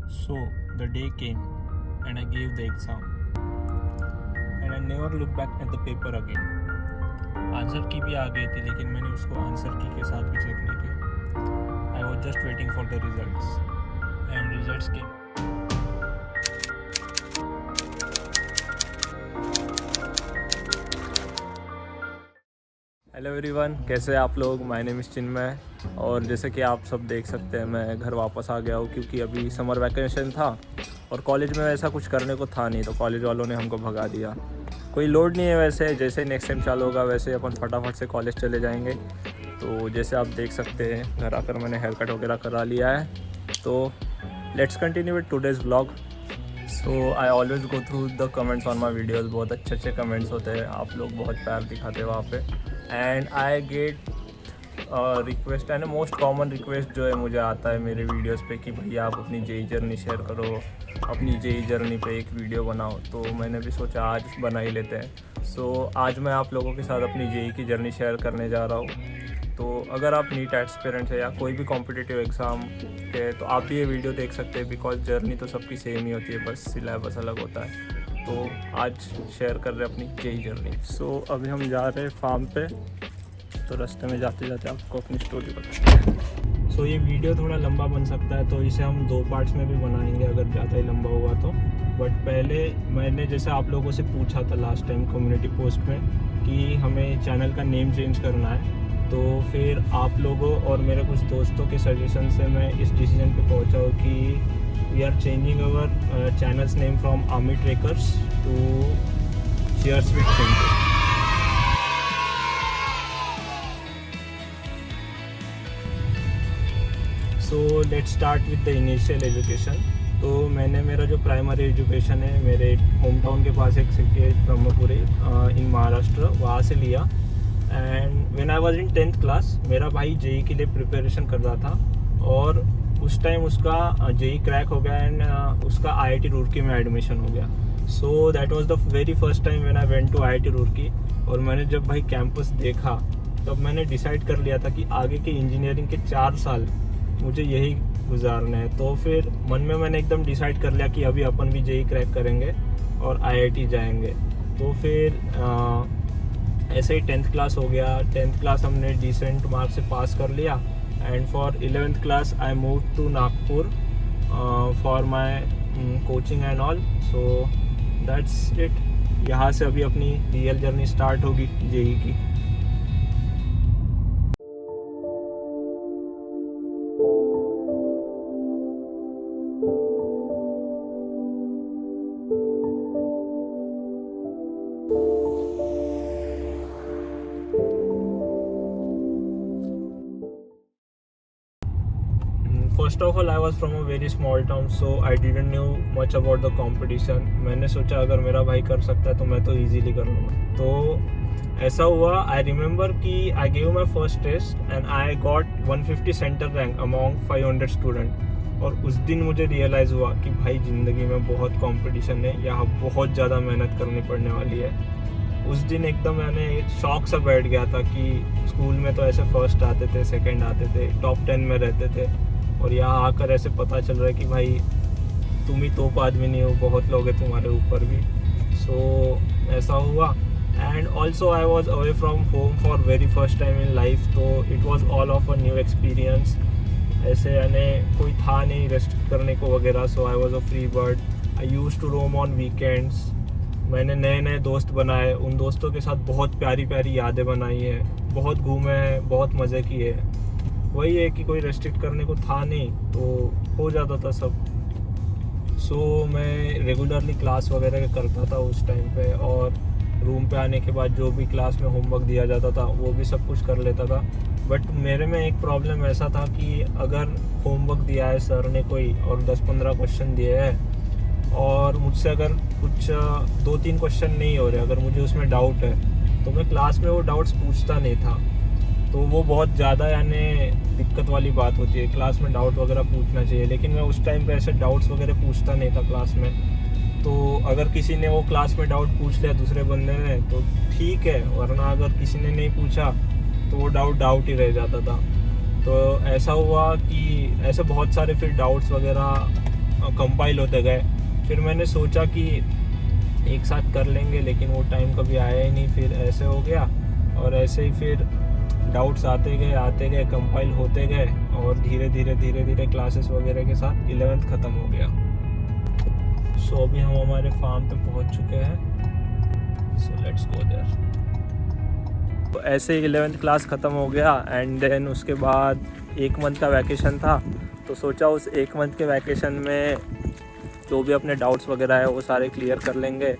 So the day came and I gave the exam and I never looked back at the paper again. Answer की भी आ गई थी लेकिन मैंने उसको आंसर की के साथ भी चेक नहीं किया. I was just waiting for the results and results came. Hello everyone, कैसे हैं आप लोग. माय नेम इज़ चिन्मय और जैसे कि आप सब देख सकते हैं मैं घर वापस आ गया हूँ क्योंकि अभी समर वैकेशन था और कॉलेज में ऐसा कुछ करने को था नहीं तो कॉलेज वालों ने हमको भगा दिया. कोई लोड नहीं है वैसे, जैसे नेक्स्ट टाइम चालू होगा वैसे अपन फटाफट से कॉलेज चले जाएंगे. तो जैसे आप देख सकते हैं घर आकर मैंने हेयर कट वगैरह करा लिया है. तो let's continue with today's vlog. So I always go through the comments on my videos. बहुत अच्छे कमेंट्स होते हैं, आप लोग बहुत प्यार दिखाते हैं वहाँ पे. And I get request and most common request जो है मुझे आता है मेरे वीडियोस पे कि भैया आप अपनी जेई जर्नी शेयर करो, अपनी जेई जर्नी पे एक वीडियो बनाओ. तो मैंने भी सोचा आज बना ही लेते हैं. सो आज मैं आप लोगों के साथ अपनी जेई की जर्नी शेयर करने जा रहा हूँ. तो अगर आप नीट एस्पिरेंट है या कोई भी कॉम्पिटिटिव एग्ज़ाम है तो आप भी ये वीडियो देख सकते हैं बिकॉज जर्नी तो सबकी सेम ही होती है, बस सिलेबस अलग होता है. तो आज शेयर कर रहे हैं अपनी जेई जर्नी. सो अभी हम जा रहे हैं फार्म पे, तो रास्ते में जाते जाते आपको अपनी स्टोरी बताते हैं. सो ये वीडियो थोड़ा लंबा बन सकता है तो इसे हम 2 पार्ट्स में भी बनाएंगे अगर ज़्यादा ही लंबा हुआ तो. बट पहले मैंने जैसे आप लोगों से पूछा था लास्ट टाइम कम्युनिटी पोस्ट में कि हमें चैनल का नेम चेंज करना है, तो फिर आप लोगों और मेरे कुछ दोस्तों के सजेशन से मैं इस डिसीजन पे पहुंचा हूँ कि we are changing our channel's name from Army Trekkers to Cheers with Chintu. So let's start with the initial education. तो मैंने मेरा जो प्राइमरी एजुकेशन है मेरे होम टाउन के पास एक सिटी है ब्रह्मपुरी इन महाराष्ट्र, वहाँ से लिया. And when I was in 10th class मेरा भाई जेई के लिए प्रिपरेशन कर रहा था और उस टाइम उसका जेई क्रैक हो गया एंड उसका आईआईटी रुड़की में एडमिशन हो गया. So that was the very first time when I went to IIT Roorkee. और मैंने जब भाई कैंपस देखा तब मैंने डिसाइड कर लिया था कि आगे के इंजीनियरिंग के 4 साल मुझे यही गुजारना है. तो फिर मन में मैंने एकदम डिसाइड कर लिया कि अभी अपन भी जेई क्रैक करेंगे और आईआईटी जाएंगे. तो फिर ऐसे ही 10th क्लास हो गया. 10th क्लास हमने डिसेंट मार्क्स से पास कर लिया. And for 11th class I moved to Nagpur for my coaching and all. So that's it. यहाँ से अभी अपनी रियल जर्नी स्टार्ट होगी जेई की. First of all, I was from a very small town, so I didn't know much about the competition. मैंने सोचा अगर मेरा भाई कर सकता है तो मैं तो easily कर लूँगा. तो ऐसा हुआ. I remember कि I gave my first test and I got 150 center rank among 500 student. और उस दिन मुझे रियलाइज़ हुआ कि भाई ज़िंदगी में बहुत कंपटीशन है, यहाँ बहुत ज़्यादा मेहनत करनी पड़ने वाली है. उस दिन एकदम मैंने एक शौक सा बैठ गया था कि स्कूल में तो ऐसे फर्स्ट आते थे, सेकंड आते थे, टॉप 10 में रहते थे और यहाँ आकर ऐसे पता चल रहा है कि भाई तुम ही टॉप आदमी नहीं हो, बहुत लोग हैं तुम्हारे ऊपर भी. सो ऐसा हुआ. And also I was away from home for very first time in life. तो it was all of a new experience. ऐसे यानी कोई था नहीं रेस्ट करने को वगैरह. So I was a free bird. I use to roam on weekends. मैंने नए नए दोस्त बनाए, उन दोस्तों के साथ बहुत प्यारी प्यारी यादें बनाई हैं, बहुत घूमे हैं, बहुत मज़े किए. वही है कि कोई रेस्ट्रिक्ट करने को था नहीं तो हो जाता था सब. सो मैं रेगुलरली क्लास वगैरह करता था उस टाइम पे और रूम पे आने के बाद जो भी क्लास में होमवर्क दिया जाता था वो भी सब कुछ कर लेता था. बट मेरे में एक प्रॉब्लम ऐसा था कि अगर होमवर्क दिया है सर ने कोई और 10-15 क्वेश्चन दिए हैं और मुझसे अगर कुछ 2-3 क्वेश्चन नहीं हो रहे, अगर मुझे उसमें डाउट है तो मैं क्लास में वो डाउट्स पूछता नहीं था. तो वो बहुत ज़्यादा यानी दिक्कत वाली बात होती है. क्लास में डाउट वगैरह पूछना चाहिए लेकिन मैं उस टाइम पे ऐसे डाउट्स वगैरह पूछता नहीं था क्लास में. तो अगर किसी ने वो क्लास में डाउट पूछ लिया दूसरे बंदे ने तो ठीक है, वरना अगर किसी ने नहीं पूछा तो वो डाउट ही रह जाता था. तो ऐसा हुआ कि ऐसे बहुत सारे फिर डाउट्स वगैरह कंपाइल होते गए। फिर मैंने सोचा कि एक साथ कर लेंगे, लेकिन वो टाइम कभी आया ही नहीं। फिर ऐसे हो गया और ऐसे ही फिर डाउट्स आते गए कंपाइल होते गए, और धीरे धीरे क्लासेस वगैरह के साथ 11th ख़त्म हो गया। सो अभी हम हमारे फार्म पे पहुंच चुके हैं। So let's go there. तो ऐसे ही 11th क्लास ख़त्म हो गया एंड देन उसके बाद 1 मंथ का वैकेशन था। तो सोचा उस 1 मंथ के वैकेशन में जो भी अपने डाउट्स वगैरह है वो सारे क्लियर कर लेंगे,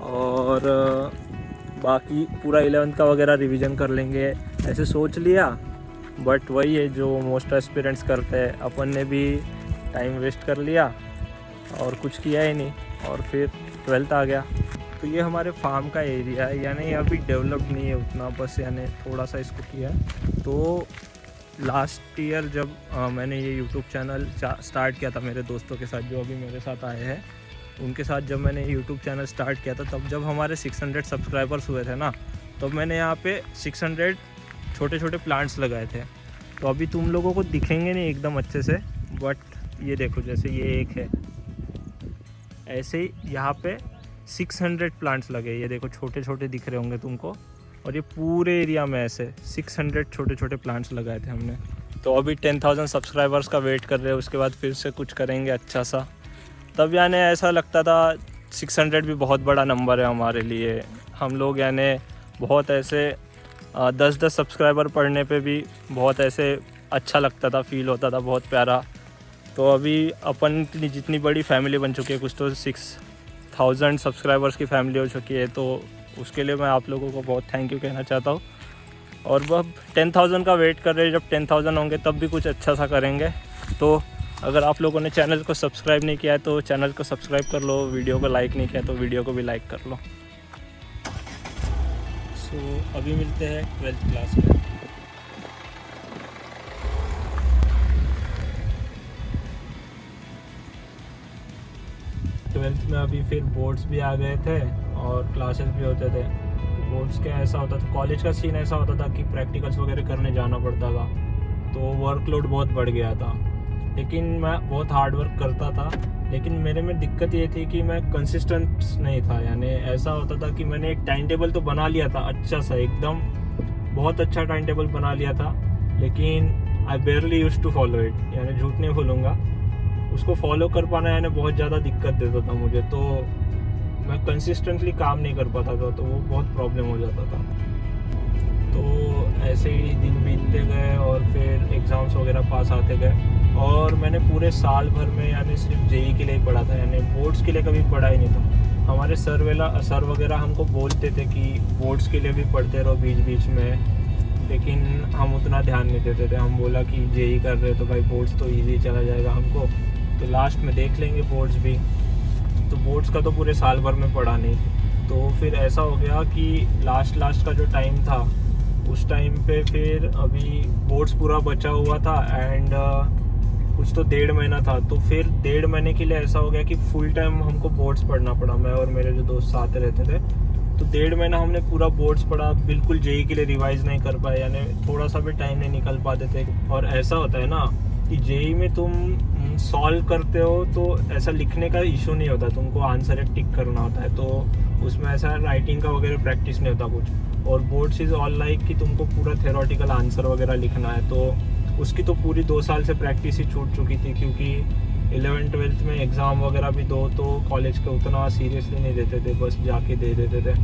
और बाकी पूरा 11th का वगैरह रिवीजन कर लेंगे ऐसे सोच लिया। बट वही है जो मोस्ट एस्पिरेंट्स करते हैं, अपन ने भी टाइम वेस्ट कर लिया और कुछ किया ही नहीं, और फिर 12th आ गया। तो ये हमारे फार्म का एरिया है, यानी अभी डेवलप नहीं है उतना, बस यानी थोड़ा सा इसको किया है। तो लास्ट ईयर जब मैंने ये यूट्यूब चैनल स्टार्ट किया था मेरे दोस्तों के साथ जो अभी मेरे साथ आए हैं, उनके साथ जब मैंने यूट्यूब चैनल स्टार्ट किया था, तब जब हमारे 600 सब्सक्राइबर्स हुए थे ना, तब मैंने यहाँ पे 600 छोटे छोटे प्लांट्स लगाए थे। तो अभी तुम लोगों को दिखेंगे नहीं एकदम अच्छे से, बट ये देखो जैसे ये एक है, ऐसे ही यहाँ पे 600 प्लांट्स लगे। ये देखो छोटे छोटे दिख रहे होंगे तुमको, और ये पूरे एरिया में ऐसे 600 छोटे छोटे प्लांट्स लगाए थे हमने। तो अभी 10,000 सब्सक्राइबर्स का वेट कर रहे हैं, उसके बाद फिर से कुछ करेंगे अच्छा सा। तब यानी ऐसा लगता था 600 भी बहुत बड़ा नंबर है हमारे लिए। हम लोग यानी बहुत ऐसे 10-10 सब्सक्राइबर पढ़ने पे भी बहुत ऐसे अच्छा लगता था, फील होता था, बहुत प्यारा। तो अभी अपन की जितनी बड़ी फैमिली बन चुकी है, कुछ तो 6,000 सब्सक्राइबर्स की फैमिली हो चुकी है, तो उसके लिए मैं आप लोगों को बहुत थैंक यू कहना चाहता हूँ। और अब 10,000 का वेट कर रहे हैं, जब 10,000 होंगे तब भी कुछ अच्छा सा करेंगे। तो अगर आप लोगों ने चैनल को सब्सक्राइब नहीं किया है तो चैनल को सब्सक्राइब कर लो, वीडियो को लाइक नहीं किया तो वीडियो को भी लाइक कर लो। सो अभी मिलते हैं 12th क्लास में। ट्वेल्थ में अभी फिर बोर्ड्स भी आ गए थे और क्लासेस भी होते थे। बोर्ड्स का ऐसा होता था, कॉलेज का सीन ऐसा होता था कि प्रैक्टिकल्स वगैरह करने जाना पड़ता था, तो वर्कलोड बहुत बढ़ गया था। लेकिन मैं बहुत हार्ड वर्क करता था, लेकिन मेरे में दिक्कत ये थी कि मैं कंसिस्टेंट नहीं था। यानी ऐसा होता था कि मैंने एक टाइम टेबल तो बना लिया था अच्छा सा, एकदम बहुत अच्छा टाइम टेबल बना लिया था, लेकिन I barely used to follow it. यानी झूठ नहीं बोलूँगा, उसको फॉलो कर पाना यानी बहुत ज़्यादा दिक्कत देता था मुझे। तो मैं कंसिस्टेंटली काम नहीं कर पाता था, तो वो बहुत प्रॉब्लम हो जाता था। तो ऐसे ही दिन बीतते गए और फिर एग्ज़ाम्स वगैरह पास आते गए, और मैंने पूरे साल भर में यानी सिर्फ जेई के लिए ही पढ़ा था, यानी बोर्ड्स के लिए कभी पढ़ा ही नहीं था। हमारे सर वगैरह हमको बोलते थे कि बोर्ड्स के लिए भी पढ़ते रहो बीच बीच में, लेकिन हम उतना ध्यान नहीं देते थे। हम बोला कि जेई कर रहे तो भाई बोर्ड्स तो ईजी चला जाएगा हमको, तो लास्ट में देख लेंगे बोर्ड्स भी। तो बोर्ड्स का तो पूरे साल भर में पढ़ा नहीं। तो फिर ऐसा हो गया कि लास्ट का जो टाइम था, उस टाइम पे फिर अभी बोर्ड्स पूरा बचा हुआ था एंड कुछ तो 1.5 महीना था। तो फिर 1.5 महीने के लिए ऐसा हो गया कि फुल टाइम हमको बोर्ड्स पढ़ना पड़ा, मैं और मेरे जो दोस्त साथ रहते थे। तो 1.5 महीना हमने पूरा बोर्ड्स पढ़ा, बिल्कुल जेई के लिए रिवाइज नहीं कर पाए, यानी थोड़ा सा भी टाइम नहीं निकल पाते थे। और ऐसा होता है ना कि जेई में तुम सॉल्व करते हो तो ऐसा लिखने का इशू नहीं होता, तुमको आंसर एक टिक करना होता है, तो उसमें ऐसा राइटिंग का वगैरह प्रैक्टिस नहीं होता कुछ। और बोर्ड्स इज़ ऑल लाइक कि तुमको पूरा थ्योरेटिकल आंसर वगैरह लिखना है, तो उसकी तो पूरी 2 साल से प्रैक्टिस ही छूट चुकी थी, क्योंकि 11th-12th में एग्ज़ाम वगैरह भी दो तो कॉलेज के उतना सीरियसली नहीं देते थे, बस जाके दे देते थे।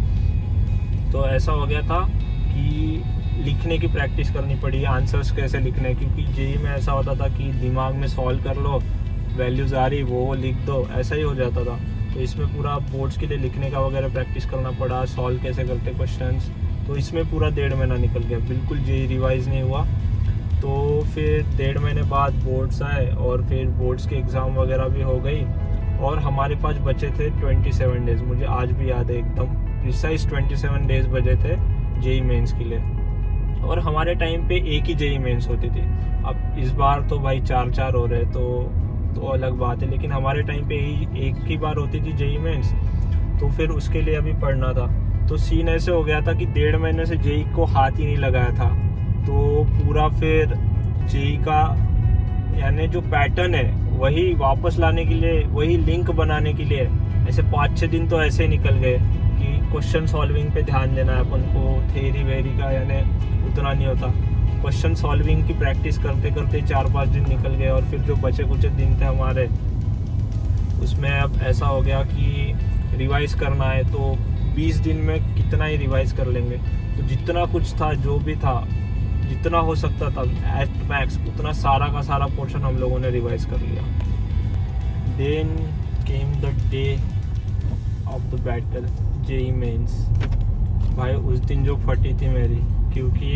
तो ऐसा हो गया था कि लिखने की प्रैक्टिस करनी पड़ी, आंसर्स कैसे लिखने, क्योंकि जेई में ऐसा होता था कि दिमाग में सॉल्व कर लो, वैल्यूज़ आ रही वो लिख दो, ऐसा ही हो जाता था। तो इसमें पूरा बोर्ड्स के लिए लिखने का वगैरह प्रैक्टिस करना पड़ा, सॉल्व कैसे करते क्वेश्चंस, तो इसमें पूरा 1.5 महीना निकल गया, बिल्कुल जेई रिवाइज़ नहीं हुआ। तो फिर 1.5 महीने बाद बोर्ड्स आए और फिर बोर्ड्स के एग्ज़ाम वगैरह भी हो गई, और हमारे पास बचे थे 27 डेज़। मुझे आज भी याद है एकदम प्रिसाइज 27 डेज़ बचे थे जेई मेंस के लिए। और हमारे टाइम पे एक ही जेई मेंस होती थी, अब इस बार तो भाई 4 हो रहे तो अलग बात है, लेकिन हमारे टाइम पे एक ही बार होती थी जेई मेंस। तो फिर उसके लिए अभी पढ़ना था। तो सीन ऐसे हो गया था कि 1.5 महीने से जेई को हाथ ही नहीं लगाया था, तो पूरा फिर जेई का यानी जो पैटर्न है वही वापस लाने के लिए, वही लिंक बनाने के लिए ऐसे 5-6 दिन तो ऐसे निकल गए कि क्वेश्चन सॉल्विंग पे ध्यान देना है अपन को। थेरी वेरी का यानी उतना नहीं होता, क्वेश्चन सॉल्विंग की प्रैक्टिस करते करते 4-5 दिन निकल गए। और फिर जो बचे कुछ दिन थे हमारे, उसमें अब ऐसा हो गया कि रिवाइज़ करना है तो 20 दिन में कितना ही रिवाइज़ कर लेंगे। तो जितना कुछ था, जो भी था, जितना हो सकता था एट मैक्स, उतना सारा का सारा पोर्शन हम लोगों ने रिवाइज़ कर लिया। Then came the day of the battle, JEE Mains. भाई उस दिन जो फटी थी मेरी, क्योंकि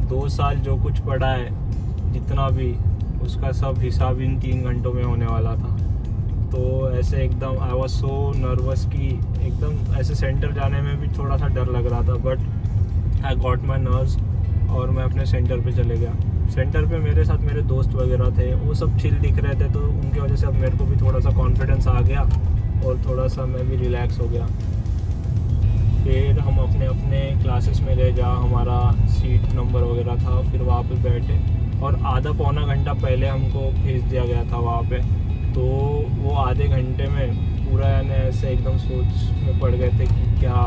2 साल जो कुछ पढ़ा है जितना भी, उसका सब हिसाब इन 3 घंटों में होने वाला था। तो ऐसे एकदम आई वॉज सो नर्वस कि एकदम ऐसे सेंटर जाने में भी थोड़ा सा डर लग रहा था, but I got my nerves और मैं अपने सेंटर पे चले गया। सेंटर पे मेरे साथ मेरे दोस्त वगैरह थे, वो सब चिल दिख रहे थे, तो उनकी वजह से अब मेरे को भी थोड़ा सा कॉन्फिडेंस आ गया और थोड़ा सा मैं भी रिलैक्स हो गया। फिर हम अपने अपने क्लासेस में गए जहाँ हमारा सीट नंबर वगैरह था, फिर वहाँ पे बैठे और आधा पौना घंटा पहले हमको भेज दिया गया था वहाँ पे। तो वो आधे घंटे में पूरा यानी ऐसे एकदम सोच में पड़ गए थे कि क्या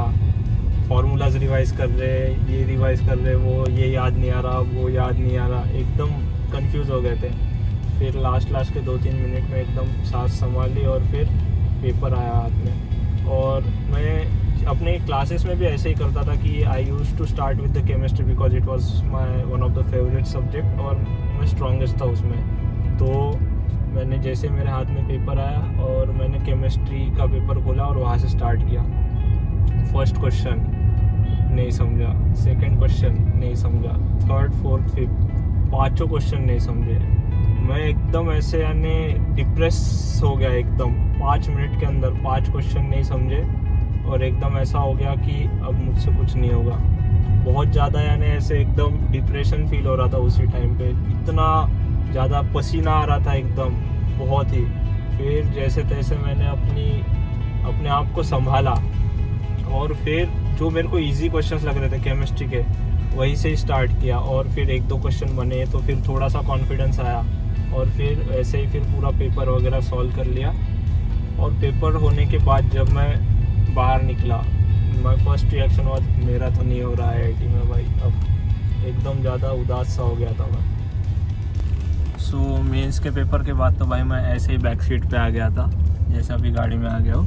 फार्मूलाज रिवाइज कर रहे, ये रिवाइज कर रहे, वो ये याद नहीं आ रहा, वो याद नहीं आ रहा, एकदम कंफ्यूज हो गए थे। फिर लास्ट के 2-3 मिनट में एकदम सांस संभाली और फिर पेपर आया हाथ में। और मैं अपने क्लासेस में भी ऐसे ही करता था कि I used to start with the chemistry because it was my one of the favourite subject और मैं स्ट्रॉन्गेस्ट था उसमें। तो मैंने जैसे मेरे हाथ में पेपर आया और मैंने केमिस्ट्री का पेपर खोला और वहाँ से स्टार्ट किया। फर्स्ट क्वेश्चन नहीं समझा, सेकंड क्वेश्चन नहीं समझा, थर्ड, फोर्थ, फिफ्थ, 5 क्वेश्चन नहीं समझे। मैं एकदम ऐसे यानी डिप्रेस हो गया एकदम। 5 मिनट के अंदर 5 क्वेश्चन नहीं समझे और एकदम ऐसा हो गया कि अब मुझसे कुछ नहीं होगा। बहुत ज़्यादा यानी ऐसे एकदम डिप्रेशन फील हो रहा था उसी टाइम पे, इतना ज़्यादा पसीना आ रहा था एकदम, बहुत ही। फिर जैसे तैसे मैंने अपने आप को संभाला और फिर जो मेरे को इजी क्वेश्चंस लग रहे थे केमिस्ट्री के, वहीं से ही स्टार्ट किया। और फिर 1-2 क्वेश्चन बने तो फिर थोड़ा सा कॉन्फिडेंस आया और फिर वैसे ही फिर पूरा पेपर वगैरह सॉल्व कर लिया। और पेपर होने के बाद जब मैं बाहर निकला, माय फर्स्ट रिएक्शन वाज मेरा तो नहीं हो रहा है आईआईटी में भाई। अब एकदम ज़्यादा उदास सा हो गया था मैं। सो मेंस के पेपर के बाद तो भाई मैं ऐसे ही बैक सीट पे आ गया था, जैसे अभी गाड़ी में आ गया हो।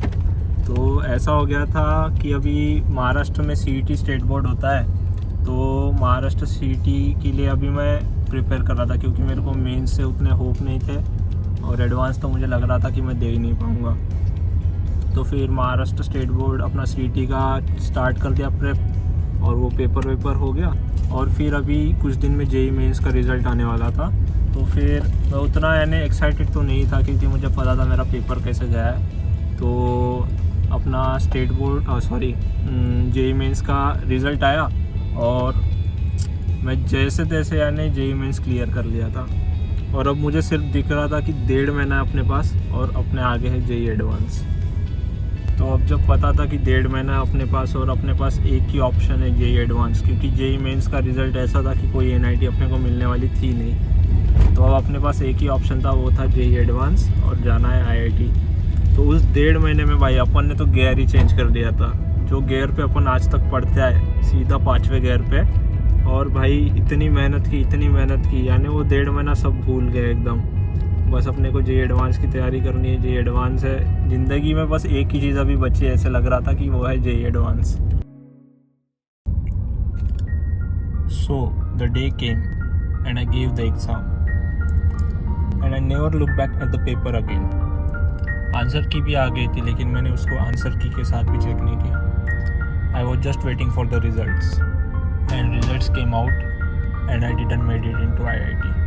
तो ऐसा हो गया था कि अभी महाराष्ट्र में सीईटी स्टेट बोर्ड होता है, तो महाराष्ट्र सीईटी के लिए अभी मैं प्रिपेयर कर रहा था क्योंकि मेरे को मेंस से उतने होप नहीं थे और एडवांस तो मुझे लग रहा था कि मैं दे ही नहीं पाऊँगा। तो फिर महाराष्ट्र स्टेट बोर्ड अपना सीईटी का स्टार्ट कर दिया प्रेप और वो पेपर हो गया। और फिर अभी कुछ दिन में जेईई मेंस का रिज़ल्ट आने वाला था। तो फिर मैं उतना यानी एक्साइटेड तो नहीं था क्योंकि मुझे पता था मेरा पेपर कैसे गया है। तो अपना स्टेट बोर्ड जेईई मेंस का रिज़ल्ट आया और मैं जैसे तैसे यानी जेईई मेंस क्लियर कर लिया था। और अब मुझे सिर्फ दिख रहा था कि 1.5 महीना अपने पास और अपने आगे है जेईई एडवांस। तो अब जब पता था कि 1.5 महीना अपने पास और अपने पास एक ही ऑप्शन है जेईई एडवांस, क्योंकि जेईई मेंस का रिज़ल्ट ऐसा था कि कोई एनआईटी अपने को मिलने वाली थी नहीं, तो अब अपने पास एक ही ऑप्शन था, वो था जेईई एडवांस और जाना है आईआईटी। तो उस 1.5 महीने में भाई अपन ने तो गियर ही चेंज कर दिया था। जो गियर पे अपन आज तक पढ़ते आए, सीधा 5वें गियर पे। और भाई इतनी मेहनत की यानी वो 1.5 महीना सब भूल गए एकदम। बस अपने को जेईई एडवांस की तैयारी करनी है, जेईई एडवांस है ज़िंदगी में, बस एक ही चीज़ अभी बची है, ऐसे लग रहा था कि वो है JEE advance. So the day came and I give the exam and I never look back at the paper again. Answer की भी आ गई थी लेकिन मैंने उसको आंसर की के साथ भी चेक नहीं किया। I was just waiting for the results and results came out and I didn't made it into IIT.